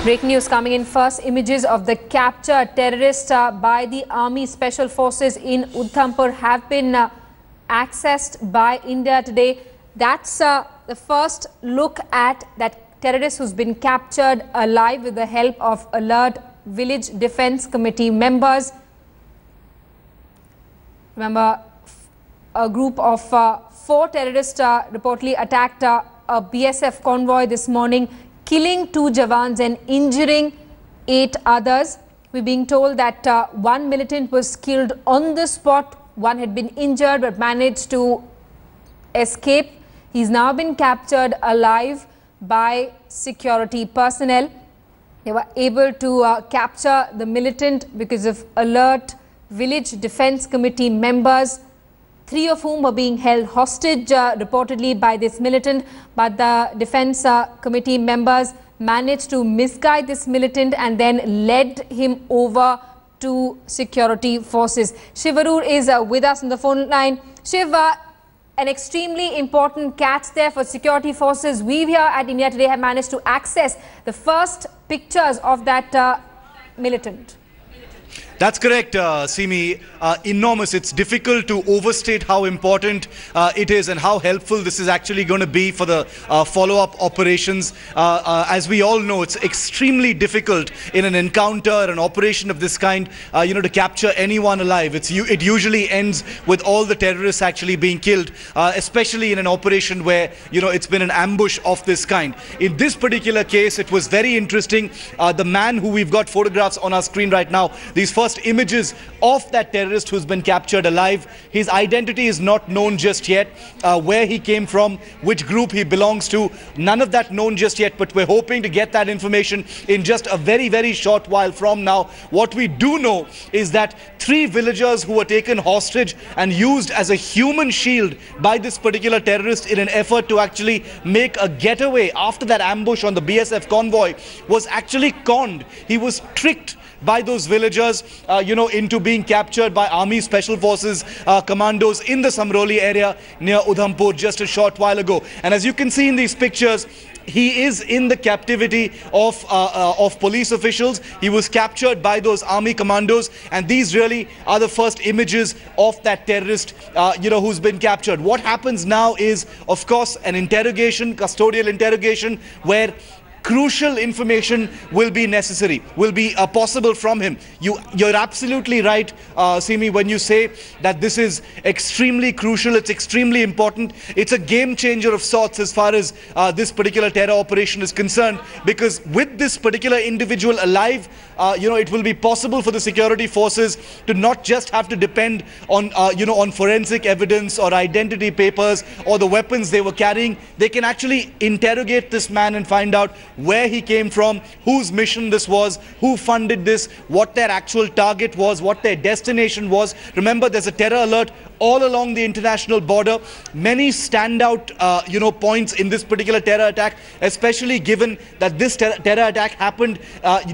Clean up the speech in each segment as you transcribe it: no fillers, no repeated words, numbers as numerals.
Breaking news coming in first. Images of the captured terrorist by the Army Special Forces in Udhampur have been accessed by India today. That's the first look at that terrorist who's been captured alive with the help of alert Village Defence Committee members. Remember, a group of 4 terrorists reportedly attacked a BSF convoy this morning, killing 2 Jawans and injuring 8 others. We're being told that 1 militant was killed on the spot. 1 had been injured but managed to escape. He's now been captured alive by security personnel. They were able to capture the militant because of alert Village Defence Committee members, 3 of whom were being held hostage reportedly by this militant, but the Defence Committee members managed to misguide this militant and then led him over to security forces. Shiv Arur is with us on the phone line. Shiv, an extremely important catch there for security forces. We here at India Today have managed to access the first pictures of that militant. That's correct, Simi. Enormous. It's difficult to overstate how important it is and how helpful this is actually going to be for the follow-up operations. As we all know, it's extremely difficult in an encounter, an operation of this kind, to capture anyone alive. It usually ends with all the terrorists actually being killed, especially in an operation where, it's been an ambush of this kind. In this particular case, it was very interesting. The man who we've got photographs on our screen right now, these first images of that terrorist who's been captured alive. His identity is not known just yet, where he came from, which group he belongs to. None of that known just yet, but we're hoping to get that information in just a very, very short while from now. What we do know is that 3 villagers who were taken hostage and used as a human shield by this particular terrorist in an effort to actually make a getaway after that ambush on the BSF convoy was actually conned. He was tricked by those villagers, into being captured by Army Special Forces commandos in the Samroli area near Udhampur just a short while ago. And as you can see in these pictures, he is in the captivity of police officials. He was captured by those army commandos, and these really are the first images of that terrorist, who's been captured. What happens now is, of course, an interrogation, custodial interrogation, where crucial information will be necessary, will be possible from him. You're absolutely right, Simi, when you say that this is extremely crucial, it's extremely important. It's a game changer of sorts as far as this particular terror operation is concerned, because with this particular individual alive, it will be possible for the security forces to not just have to depend on, on forensic evidence or identity papers or the weapons they were carrying. They can actually interrogate this man and find out where he came from, whose mission this was, who funded this, what their actual target was, what their destination was. Remember, there's a terror alert all along the international border. Many standout, points in this particular terror attack, especially given that this terror attack happened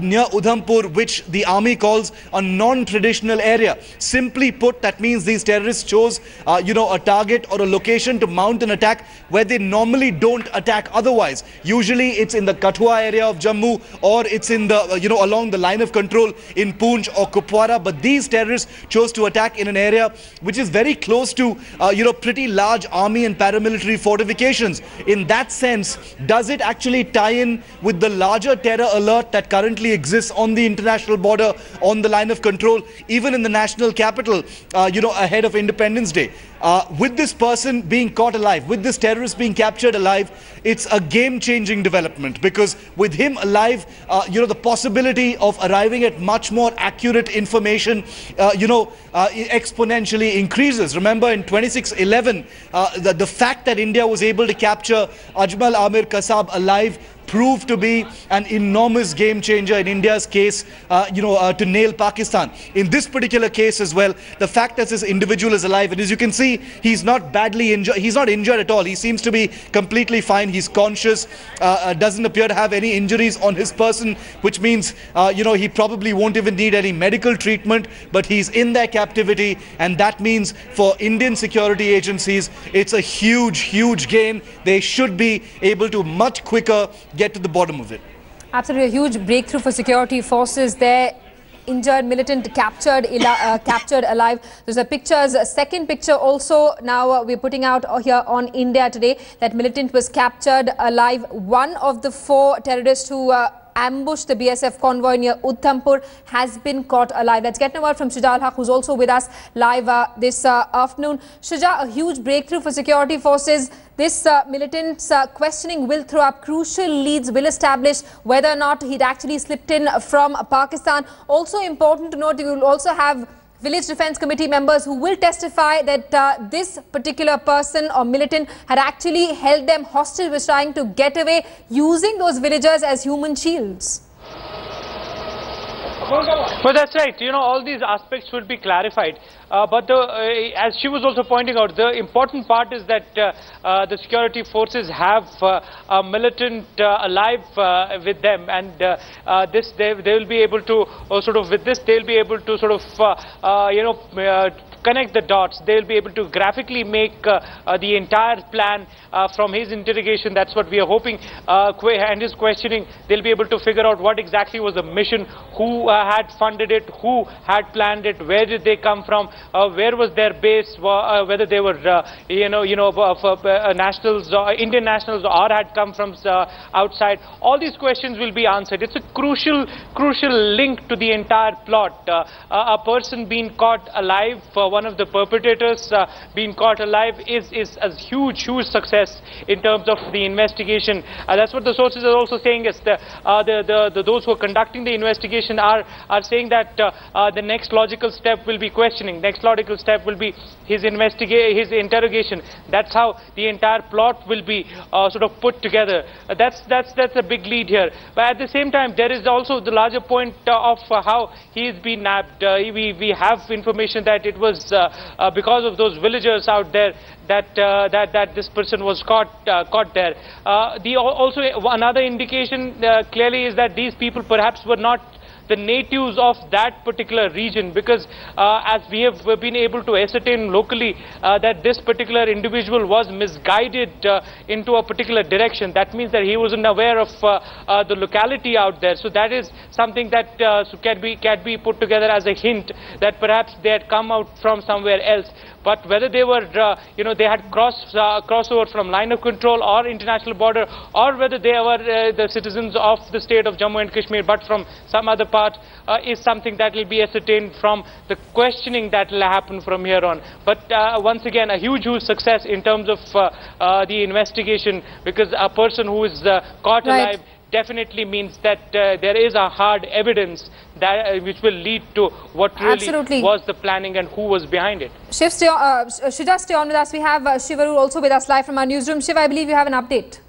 near Udhampur, which the army calls a non-traditional area. Simply put, that means these terrorists chose, a target or a location to mount an attack where they normally don't attack otherwise. Usually it's in the Kathua area of Jammu, or it's in the, along the line of control in Poonch or Kupwara. But these terrorists chose to attack in an area which is very close to, pretty large army and paramilitary fortifications. In that sense, does it actually tie in with the larger terror alert that currently exists on the international border, on the line of control, even in the national capital, ahead of Independence Day? With this person being caught alive, with this terrorist being captured alive, it's a game-changing development, because with him alive, the possibility of arriving at much more accurate information, exponentially increases. Remember, in 2611, the fact that India was able to capture Ajmal Amir Kasab alive proved to be an enormous game changer in India's case, to nail Pakistan. In this particular case as well, the fact that this individual is alive, and as you can see, he's not badly injured. He's not injured at all. He seems to be completely fine. He's conscious, doesn't appear to have any injuries on his person, which means, he probably won't even need any medical treatment, but he's in their captivity, and that means for Indian security agencies, it's a huge, huge gain. They should be able to much quicker get to the bottom of it. Absolutely a huge breakthrough for security forces there. Injured militant captured alive. There's a pictures, a second picture also now we're putting out here on India Today, that militant was captured alive. One of the 4 terrorists who ambushed the BSF convoy near Udhampur has been caught alive. Let's get a word from Shuja Al-Haq, who's also with us live this afternoon. Shuja, a huge breakthrough for security forces. This militant's questioning will throw up crucial leads, will establish whether or not he'd actually slipped in from Pakistan. Also important to note, we will also have Village Defence Committee members who will testify that this particular person or militant had actually held them hostage, was trying to get away using those villagers as human shields. Well, that's right. You know, all these aspects will be clarified. But as she was also pointing out, the important part is that the security forces have a militant alive with them, and they will be able to with this they'll be able to connect the dots. They'll be able to graphically make the entire plan from his interrogation. That's what we are hoping, and his questioning. They'll be able to figure out what exactly was the mission, who had funded it, who had planned it, where did they come from, where was their base, whether they were nationals, Indian nationals, or had come from outside. All these questions will be answered. It's a crucial link to the entire plot. A person being caught alive, one of the perpetrators being caught alive, is a huge success in terms of the investigation. That's what the sources are also saying. Is those who are conducting the investigation are saying that the next logical step will be questioning. Next logical step will be his interrogation. That's how the entire plot will be put together. That's a big lead here. But at the same time, there is also the larger point of how he is being nabbed. We have information that it was because of those villagers out there that this person was caught there. Also another indication clearly is that these people perhaps were not the natives of that particular region, because as we have been able to ascertain locally that this particular individual was misguided into a particular direction. That means that he wasn't aware of the locality out there. So that is something that can be put together as a hint that perhaps they had come out from somewhere else. But whether they were, they had crossover from line of control or international border, or whether they were the citizens of the state of Jammu and Kashmir, but from some other part, is something that will be ascertained from the questioning that will happen from here on. But once again, a huge success in terms of the investigation, because a person who is caught alive definitely means that there is a hard evidence that which will lead to what really was the planning and who was behind it. Shiv, stay on with us. We have Shivaru also with us live from our newsroom. Shiv, I believe you have an update.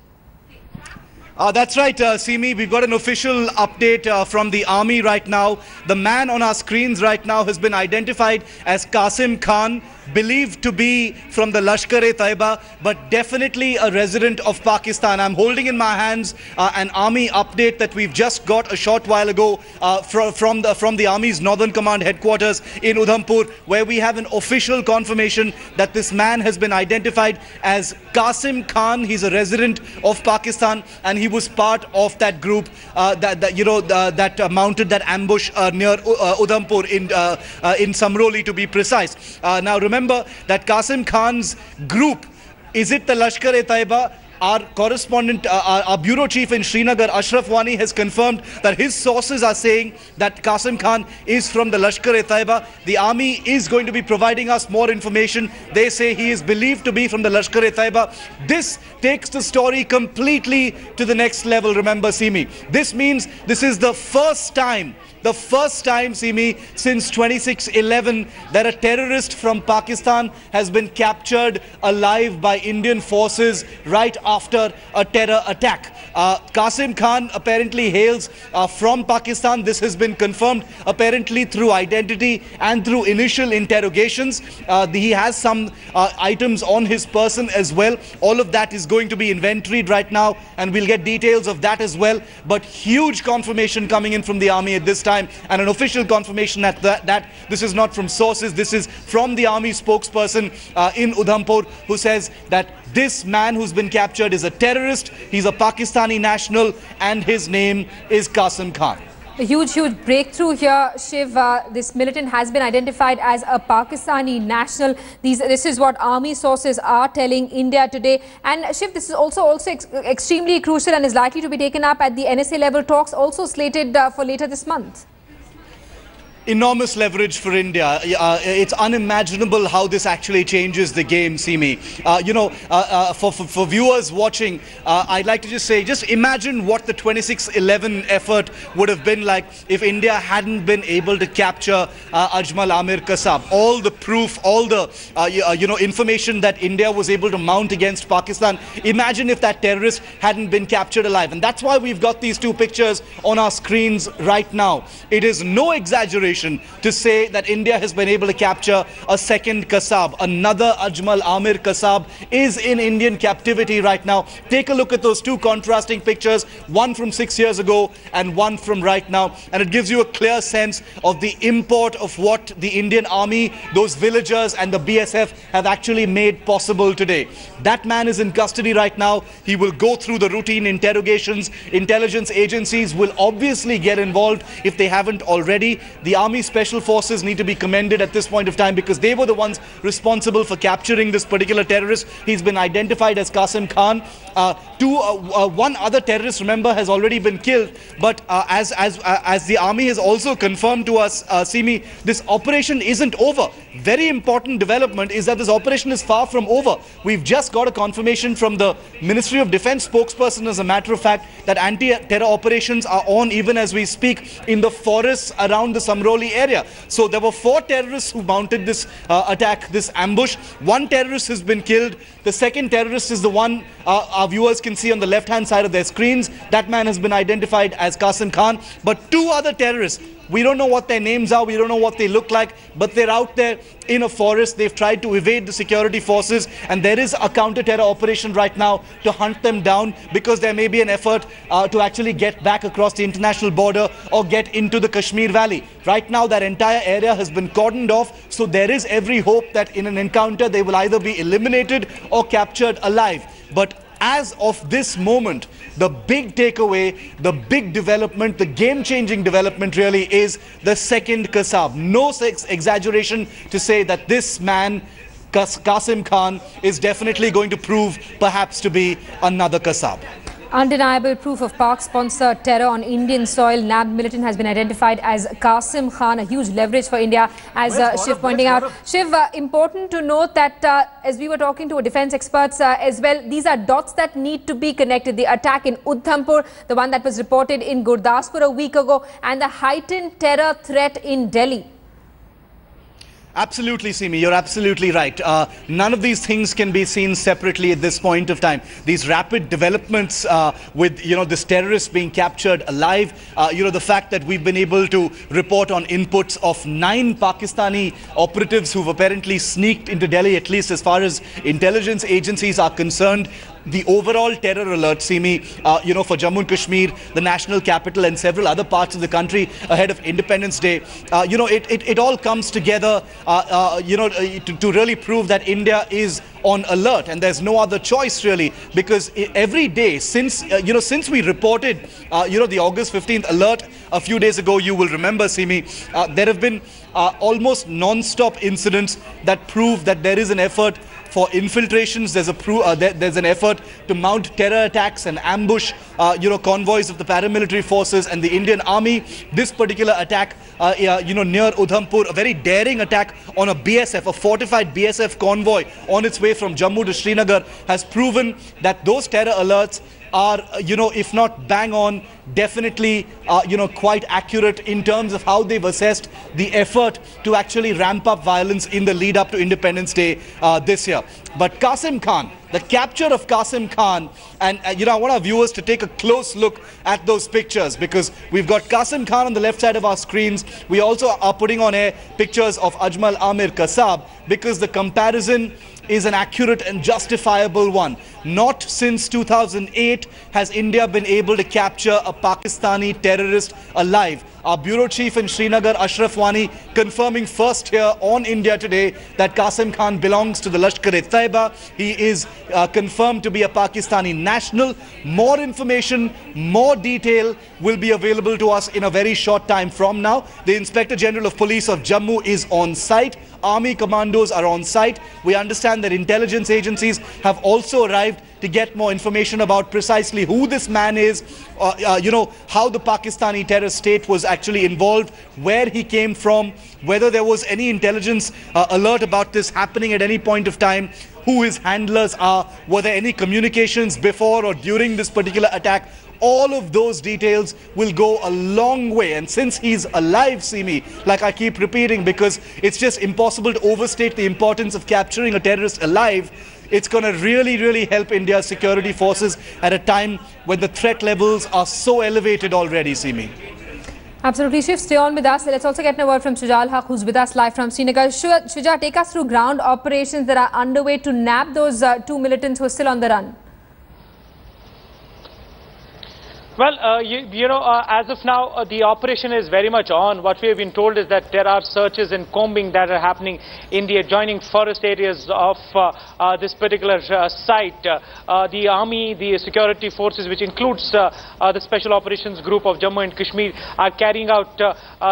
That's right, Simi. We've got an official update from the army right now. The man on our screens right now has been identified as Qasim Khan, believed to be from the Lashkar-e-Taiba, but definitely a resident of Pakistan. I'm holding in my hands an army update that we've just got a short while ago from the Army's Northern Command headquarters in Udhampur, where we have an official confirmation that this man has been identified as Qasim Khan. He's a resident of Pakistan, and he was part of that group that mounted that ambush near Udhampur in Samroli, to be precise. Now remember that Qasim Khan's group, is it the Lashkar-e-Taiba? Our correspondent, our bureau chief in Srinagar, Ashraf Wani, has confirmed that his sources are saying that Qasim Khan is from the Lashkar-e-Taiba. The army is going to be providing us more information. They say he is believed to be from the Lashkar-e-Taiba. This takes the story completely to the next level, remember, Simi. This means this is the first time, Simi, since 26/11 that a terrorist from Pakistan has been captured alive by Indian forces right after a terror attack. Qasim Khan apparently hails from Pakistan. This has been confirmed apparently through identity and through initial interrogations. He has some items on his person as well. All of that is going to be inventoried right now, and we'll get details of that as well. But huge confirmation coming in from the army at this time, and an official confirmation that this is not from sources. This is from the army spokesperson in Udhampur, who says that this man who's been captured captured is a terrorist. He's a Pakistani national and his name is Qasim Khan. A huge breakthrough here, Shiv. This militant has been identified as a Pakistani national. This is what army sources are telling India today. And Shiv, this is also extremely crucial and is likely to be taken up at the NSA level talks, also slated for later this month. Enormous leverage for India. It's unimaginable how this actually changes the game, Simi. For viewers watching, I'd like to just say, just imagine what the 26/11 effort would have been like if India hadn't been able to capture Ajmal Amir Kasab. All the proof, all the information that India was able to mount against Pakistan. Imagine if that terrorist hadn't been captured alive. And that's why we've got these two pictures on our screens right now. It is no exaggeration to say that India has been able to capture a second Kasab. Another Ajmal Amir Kasab is in Indian captivity right now. Take a look at those two contrasting pictures, one from 6 years ago and one from right now. And it gives you a clear sense of the import of what the Indian army, those villagers and the BSF have actually made possible today. That man is in custody right now. He will go through the routine interrogations. Intelligence agencies will obviously get involved if they haven't already. The Army Special Forces need to be commended at this point of time because they were the ones responsible for capturing this particular terrorist. He's been identified as Qasim Khan. One other terrorist, remember, has already been killed. But as the army has also confirmed to us, Simi, this operation isn't over. Very important development is that this operation is far from over. We've just got a confirmation from the Ministry of Defence spokesperson, as a matter of fact, that anti-terror operations are on even as we speak in the forests around the Samroli area. So there were 4 terrorists who mounted this attack, this ambush. 1 terrorist has been killed. The second terrorist is the one our viewers can see on the left-hand side of their screens. That man has been identified as Qasim Khan. But 2 other terrorists, we don't know what their names are, we don't know what they look like, but they're out there in a forest. They've tried to evade the security forces, and there is a counter-terror operation right now to hunt them down because there may be an effort to actually get back across the international border or get into the Kashmir Valley. Right now, that entire area has been cordoned off, so there is every hope that in an encounter they will either be eliminated or captured alive. But as of this moment, the big takeaway, the big development, the game-changing development really is the second Kasab. No exaggeration to say that this man, Qasim Khan, is definitely going to prove perhaps to be another Kasab. Undeniable proof of Pak-sponsored terror on Indian soil. NAB militant has been identified as Qasim Khan, a huge leverage for India, as Shiv pointing out. Shiv, important to note that as we were talking to defense experts as well, these are dots that need to be connected. The attack in Udhampur, the one that was reported in Gurdaspur a week ago, and the heightened terror threat in Delhi. Absolutely, Simi, you're absolutely right. None of these things can be seen separately at this point of time. These rapid developments with, this terrorist being captured alive, the fact that we've been able to report on inputs of 9 Pakistani operatives who've apparently sneaked into Delhi, at least as far as intelligence agencies are concerned. The overall terror alert, Simi, for Jammu and Kashmir, the national capital and several other parts of the country ahead of Independence Day, it all comes together, to really prove that India is on alert, and there's no other choice really, because every day since we reported, the August 15th alert a few days ago, you will remember, Simi, there have been almost non-stop incidents that prove that there is an effort for infiltrations. There's an effort to mount terror attacks and ambush, convoys of the paramilitary forces and the Indian Army. This particular attack, near Udhampur, a very daring attack on a BSF, a fortified BSF convoy on its way from Jammu to Srinagar, has proven that those terror alerts are, if not bang on, definitely, quite accurate in terms of how they've assessed the effort to actually ramp up violence in the lead up to Independence Day this year. But Qasim Khan, the capture of Qasim Khan, and I want our viewers to take a close look at those pictures, because we've got Qasim Khan on the left side of our screens. We also are putting on air pictures of Ajmal Amir Kasab, because the comparison is an accurate and justifiable one. Not since 2008 has India been able to capture a Pakistani terrorist alive. Our bureau chief in Srinagar, Ashraf Wani, confirming first here on India Today that Qasim Khan belongs to the Lashkar-e-Taiba. Saiba. He is confirmed to be a Pakistani national. More information, more detail will be available to us in a very short time from now. The Inspector General of Police of Jammu is on site. Army commandos are on site. We understand that intelligence agencies have also arrived to get more information about precisely who this man is, how the Pakistani terrorist state was actually involved, where he came from, whether there was any intelligence alert about this happening at any point of time, who his handlers are, were there any communications before or during this particular attack. All of those details will go a long way. And since he's alive, Simi, like I keep repeating, because it's just impossible to overstate the importance of capturing a terrorist alive, it's going to really, really help India's security forces at a time when the threat levels are so elevated already, Simi. Absolutely, Shiv. Stay on with us. Let's also get a word from Shujal Haq, who's with us live from Srinagar. Shuja, take us through ground operations that are underway to nab those two militants who are still on the run. Well, as of now, the operation is very much on. What we have been told is that there are searches and combing that are happening in the adjoining forest areas of this particular site. The army, the security forces, which includes the Special Operations Group of Jammu and Kashmir, are carrying out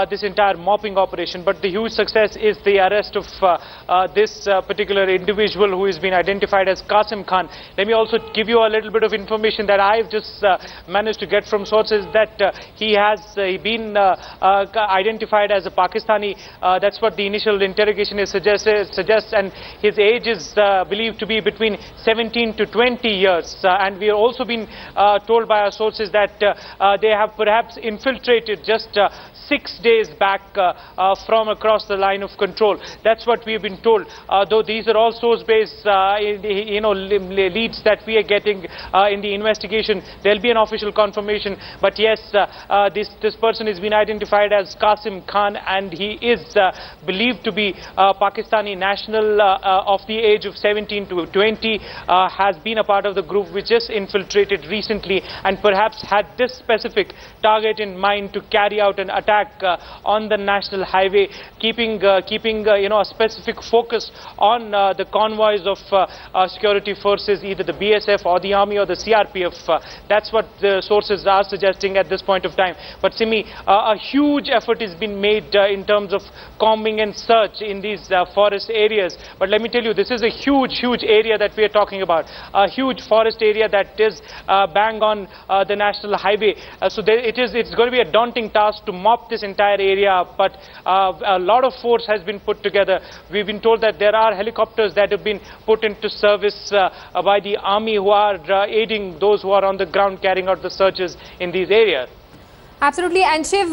this entire mopping operation. But the huge success is the arrest of this particular individual who has been identified as Qasim Khan. Let me also give you a little bit of information that I've just managed to get from sources, that he has been identified as a Pakistani. That's what the initial interrogation suggests, and his age is believed to be between 17 to 20 years. And we have also been told by our sources that they have perhaps infiltrated just 6 days back from across the line of control. That's what we have been told. Though these are all source-based, leads that we are getting in the investigation, there'll be an official confirmation. But yes, this person has been identified as Qasim Khan, and he is believed to be a Pakistani national of the age of 17 to 20. Has been a part of the group which just infiltrated recently, and perhaps had this specific target in mind to carry out an attack on the national highway, keeping a specific focus on the convoys of security forces, either the BSF or the army or the CRPF. That's what the sources are suggesting at this point of time. But Simi, a huge effort has been made in terms of combing and search in these forest areas. But let me tell you, this is a huge area that we are talking about. A huge forest area that is bang on the national highway. It's going to be a daunting task to mop this entire area, but a lot of force has been put together. We've been told that there are helicopters that have been put into service by the army, who are aiding those who are on the ground carrying out the searches in these areas. Absolutely. And Shiv,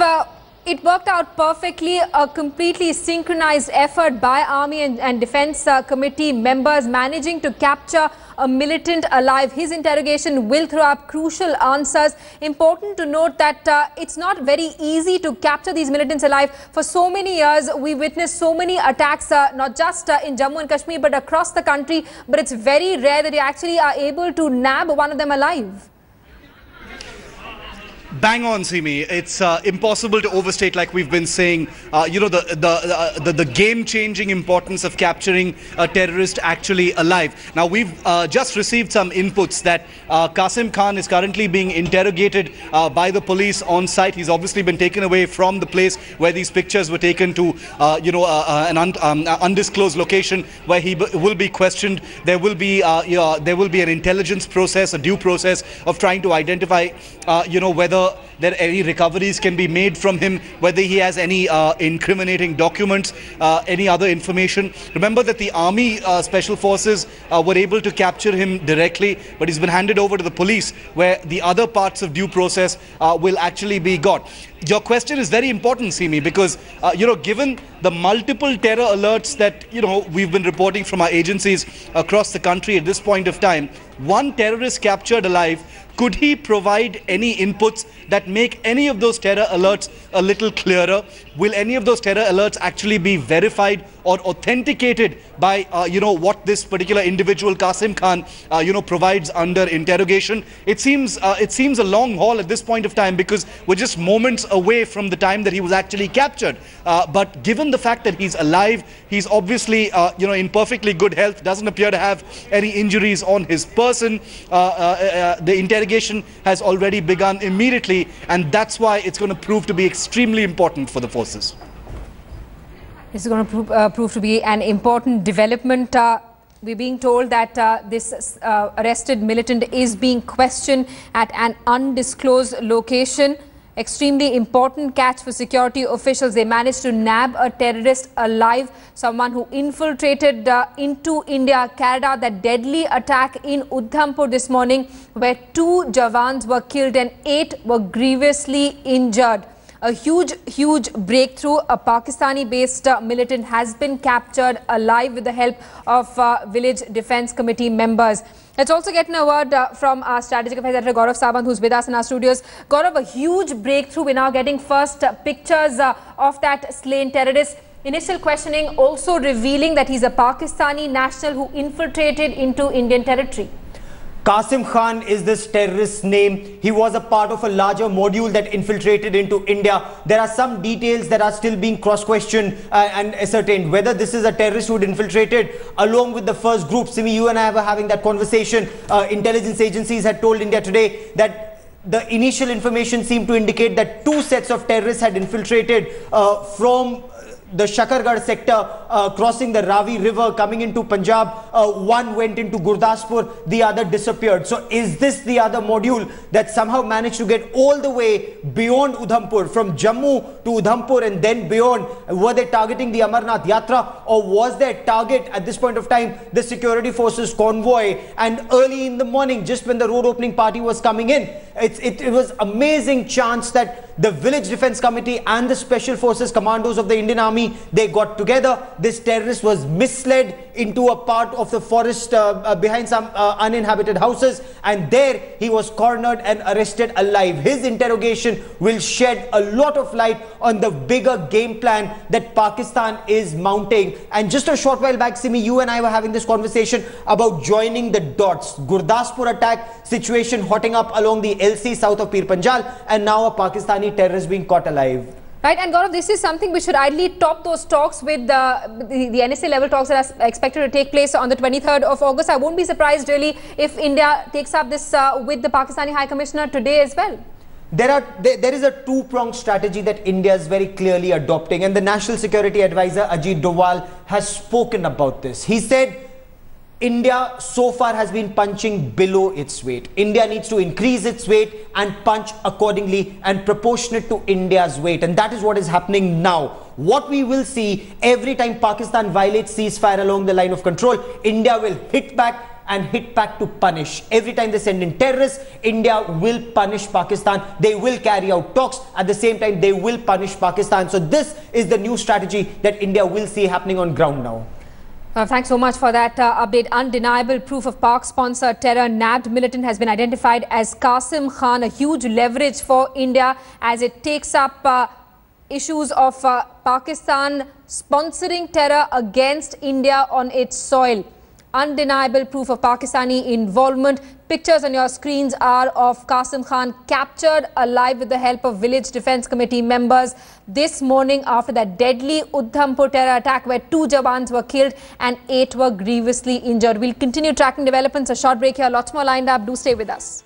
it worked out perfectly, a completely synchronized effort by Army and Defence Committee members, managing to capture a militant alive. His interrogation will throw up crucial answers. Important to note that it's not very easy to capture these militants alive. For so many years, we witnessed so many attacks, not just in Jammu and Kashmir, but across the country. But it's very rare that you actually are able to nab one of them alive. Bang on, Simi. It's impossible to overstate, like we've been saying, the game-changing importance of capturing a terrorist actually alive. Now, we've just received some inputs that Qasim Khan is currently being interrogated by the police on site. He's obviously been taken away from the place where these pictures were taken to, an undisclosed location where he will be questioned. There will be an intelligence process, a due process of trying to identify, whether there any recoveries can be made from him, whether he has any incriminating documents, any other information. Remember that the Army Special Forces were able to capture him directly, but he's been handed over to the police, where the other parts of due process will actually be got. Your question is very important, Simi, because, given the multiple terror alerts that, we've been reporting from our agencies across the country at this point of time, one terrorist captured alive, could he provide any inputs that make any of those terror alerts a little clearer? Will any of those terror alerts actually be verified or authenticated by, what this particular individual, Qasim Khan, provides under interrogation. It seems a long haul at this point of time, because we're just moments away from the time that he was actually captured. But given the fact that he's alive, he's obviously, in perfectly good health, doesn't appear to have any injuries on his person. The interrogation has already begun immediately, and that's why it's going to prove to be extremely important for the forces. This is going to prove to be an important development. We're being told that this arrested militant is being questioned at an undisclosed location. Extremely important catch for security officials. They managed to nab a terrorist alive, someone who infiltrated into India, carried out that deadly attack in Udhampur this morning, where 2 Jawans were killed and 8 were grievously injured. A huge breakthrough. A Pakistani-based militant has been captured alive with the help of Village Defence Committee members. Let's also get a word from our Strategic Affairs Editor Gaurav Sawant, who's with us in our studios. Gaurav, a huge breakthrough. We're now getting first pictures of that slain terrorist. Initial questioning also revealing that he's a Pakistani national who infiltrated into Indian territory. Qasim Khan is this terrorist's name. He was a part of a larger module that infiltrated into India. There are some details that are still being cross-questioned and ascertained. Whether this is a terrorist who had infiltrated along with the first group. Simi, you and I were having that conversation. Intelligence agencies had told India today that the initial information seemed to indicate that 2 sets of terrorists had infiltrated from the Shakargarh sector, crossing the Ravi river, coming into Punjab. One went into Gurdaspur, the other disappeared. So is this the other module that somehow managed to get all the way beyond Udhampur, from Jammu to Udhampur and then beyond? Were they targeting the Amarnath Yatra, or was their target at this point of time the security forces convoy? And early in the morning, just when the road opening party was coming in, it was amazing chance that the Village Defence Committee and the Special Forces Commandos of the Indian Army, they got together. This terrorist was misled into a part of the forest behind some uninhabited houses, and there he was cornered and arrested alive. His interrogation will shed a lot of light on the bigger game plan that Pakistan is mounting. And just a short while back, Simi, you and I were having this conversation about joining the dots. Gurdaspur attack situation hotting up along the LC south of Pir Panjal, and now a Pakistani terrorist being caught alive. Right, and Gaurav, this is something which should ideally top those talks with the NSA level talks that are expected to take place on the 23rd of August. I won't be surprised really if India takes up this with the Pakistani High Commissioner today as well. There is a two-pronged strategy that India is very clearly adopting, and the National Security Advisor Ajit Doval has spoken about this. He said India so far has been punching below its weight. India needs to increase its weight and punch accordingly and proportionate to India's weight. And that is what is happening now. What we will see every time Pakistan violates ceasefire along the line of control, India will hit back and hit back to punish. Every time they send in terrorists, India will punish Pakistan. They will carry out talks. At the same time, they will punish Pakistan. So this is the new strategy that India will see happening on ground now. Thanks so much for that update. Undeniable proof of Pak-sponsored terror. Nabbed militant has been identified as Qasim Khan, a huge leverage for India as it takes up issues of Pakistan sponsoring terror against India on its soil. Undeniable proof of Pakistani involvement. Pictures on your screens are of Qasim Khan captured alive with the help of Village Defence Committee members this morning after that deadly Udhampur terror attack where 2 Jawans were killed and 8 were grievously injured. We'll continue tracking developments. A short break here. Lots more lined up. Do stay with us.